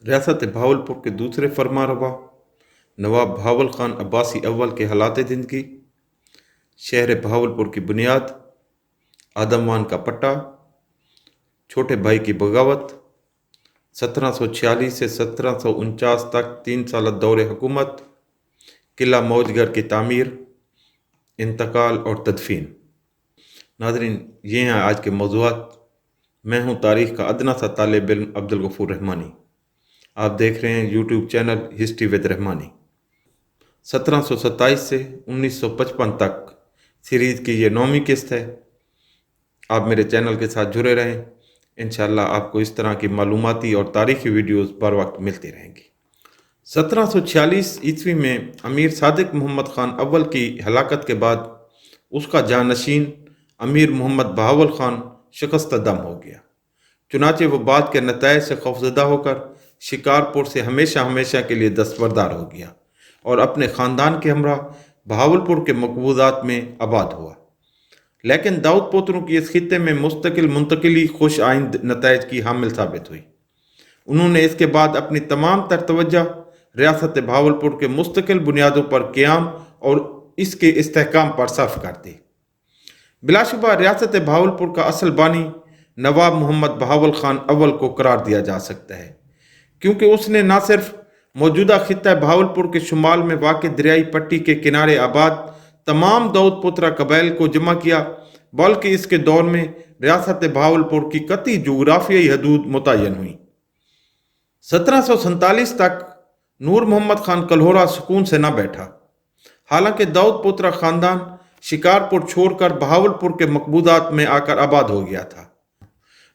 ریاست بہاولپور کے دوسرے فرمانروا نواب بہاول خان عباسی اول کے حالات زندگی، شہر بہاولپور کی بنیاد، آدموان کا پٹا، چھوٹے بھائی کی بغاوت، 1746 سے 1749 تک 3 سالہ دور حکومت، قلعہ موجگر کی تعمیر، انتقال اور تدفین۔ ناظرین، یہ ہیں آج کے موضوعات۔ میں ہوں تاریخ کا ادنا سا طالب علم عبدالغفور رحمانی۔ آپ دیکھ رہے ہیں یوٹیوب چینل ہسٹری ود رحمانی۔ 1727 سے 1955 تک سیریز کی یہ 9ویں قسط ہے۔ آپ میرے چینل کے ساتھ جڑے رہیں، انشاءاللہ آپ کو اس طرح کی معلوماتی اور تاریخی ویڈیوز بر وقت ملتی رہیں گی۔ 1746 عیسوی میں امیر صادق محمد خان اول کی ہلاکت کے بعد اس کا جانشین امیر محمد بہاول خان شکست دم ہو گیا۔ چنانچہ وہ بعد کے نتائج سے خوفزدہ ہو کر شکارپور سے ہمیشہ کے لیے دستبردار ہو گیا اور اپنے خاندان کے ہمراہ بہاولپور کے مقبوضات میں آباد ہوا۔ لیکن داؤد پوتروں کی اس خطے میں مستقل منتقلی خوش آئند نتائج کی حامل ثابت ہوئی۔ انہوں نے اس کے بعد اپنی تمام تر توجہ ریاست بہاولپور کے مستقل بنیادوں پر قیام اور اس کے استحکام پر صرف کر دی۔ بلا شبہ ریاست بہاولپور کا اصل بانی نواب محمد بہاول خان اول کو قرار دیا جا سکتا ہے، کیونکہ اس نے نہ صرف موجودہ خطہ بہاولپور کے شمال میں واقع دریائی پٹی کے کنارے آباد تمام داؤد پوترا قبائل کو جمع کیا، بلکہ اس کے دور میں ریاست بہاولپور کی قطعی جغرافیائی حدود متعین ہوئیں۔ 1747 تک نور محمد خان کلہورا سکون سے نہ بیٹھا، حالانکہ داؤد پوترا خاندان شکارپور چھوڑ کر بہاولپور کے مقبوضات میں آ کر آباد ہو گیا تھا۔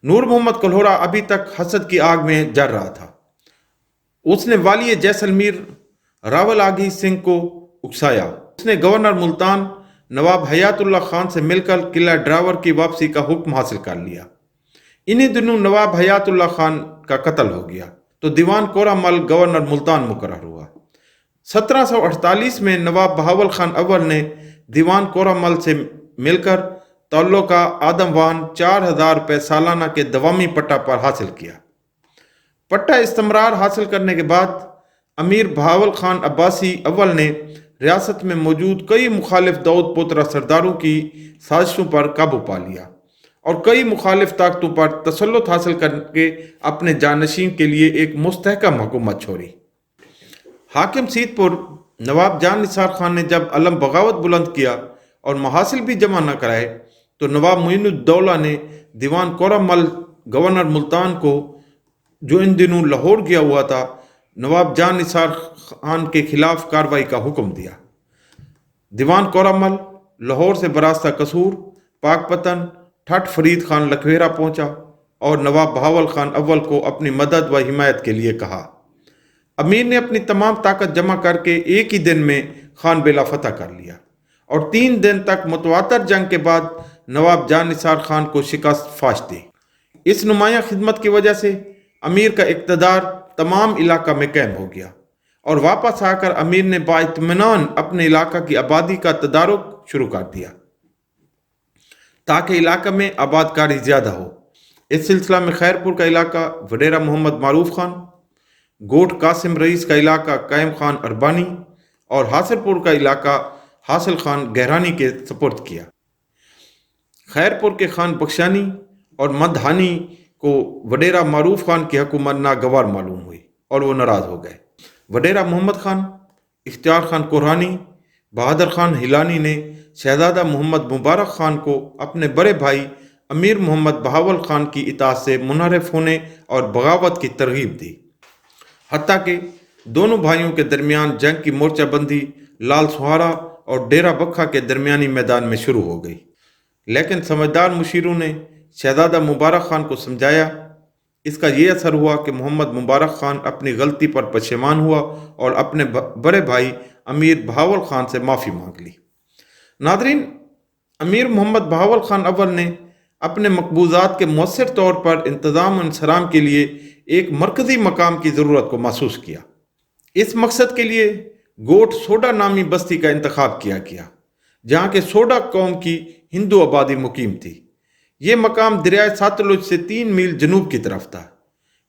نور محمد کلہورا ابھی تک حسد کی آگ میں جل رہا تھا۔ اس نے والی جیسلمیر راول آگی سنگھ کو اکسایا۔ اس نے گورنر ملتان نواب حیات اللہ خان سے مل کر قلعہ ڈراور کی واپسی کا حکم حاصل کر لیا۔ انہی دنوں نواب حیات اللہ خان کا قتل ہو گیا تو دیوان کورا مل گورنر ملتان مقرر ہوا۔ 1748 میں نواب بہاول خان اول نے دیوان کورا مل سے مل کر تعلقہ آدموان 4000 روپے سالانہ کے دوامی پٹا پر حاصل کیا۔ پٹا استمرار حاصل کرنے کے بعد امیر بہاول خان عباسی اول نے ریاست میں موجود کئی مخالف داؤد پوترا سرداروں کی سازشوں پر قابو پا لیا اور کئی مخالف طاقتوں پر تسلط حاصل کر کے اپنے جانشین کے لیے ایک مستحکم حکومت چھوڑی۔ حاکم سید پور نواب جان نثار خان نے جب علم بغاوت بلند کیا اور محاصل بھی جمع نہ کرائے تو نواب معین الدولہ نے دیوان کورا مل گورنر ملتان کو، جو ان دنوں لاہور گیا ہوا تھا، نواب جان نثار خان کے خلاف کارروائی کا حکم دیا۔ دیوان کورا مل لاہور سے براستہ قصور، پاک پتن، ٹھٹ فرید خان لکھویرا پہنچا اور نواب بہاول خان اول کو اپنی مدد و حمایت کے لیے کہا۔ امیر نے اپنی تمام طاقت جمع کر کے ایک ہی دن میں خان بیلا فتح کر لیا اور 3 دن تک متواتر جنگ کے بعد نواب جان نثار خان کو شکست فاش دی۔ اس نمایاں خدمت کی وجہ سے امیر کا اقتدار تمام علاقہ میں قائم ہو گیا اور واپس آ کر امیر نے بااطمینان اپنے علاقہ کی آبادی کا تدارک شروع کر دیا تاکہ علاقہ میں آباد کاری زیادہ ہو۔ اس سلسلہ میں خیرپور کا علاقہ وڈیرہ محمد معروف خان، گوٹ قاسم رئیس کا علاقہ قائم خان اربانی اور حاصل پور کا علاقہ حاصل خان گہرانی کے سپرد کیا۔ خیرپور کے خان بخشانی اور مدھانی کو وڈیرہ معروف خان کی حکومت ناگوار معلوم ہوئی اور وہ ناراض ہو گئے۔ وڈیرہ محمد خان، اختیار خان کورانی، بہادر خان ہیلانی نے شہزادہ محمد مبارک خان کو اپنے بڑے بھائی امیر محمد بہاول خان کی اطاعت سے منحرف ہونے اور بغاوت کی ترغیب دی، حتیٰ کہ دونوں بھائیوں کے درمیان جنگ کی مورچہ بندی لال سہارا اور ڈیرہ بکھا کے درمیانی میدان میں شروع ہو گئی۔ لیکن سمجھدار مشیروں نے شہزادہ مبارک خان کو سمجھایا۔ اس کا یہ اثر ہوا کہ محمد مبارک خان اپنی غلطی پر پشیمان ہوا اور اپنے بڑے بھائی امیر بہاول خان سے معافی مانگ لی۔ ناظرین، امیر محمد بہاول خان اول نے اپنے مقبوضات کے مؤثر طور پر انتظام و انصرام کے لیے ایک مرکزی مقام کی ضرورت کو محسوس کیا۔ اس مقصد کے لیے گوٹ سوڈا نامی بستی کا انتخاب کیا گیا، جہاں کے سوڈا قوم کی ہندو آبادی مقیم تھی۔ یہ مقام دریائے ساتلج سے 3 میل جنوب کی طرف تھا۔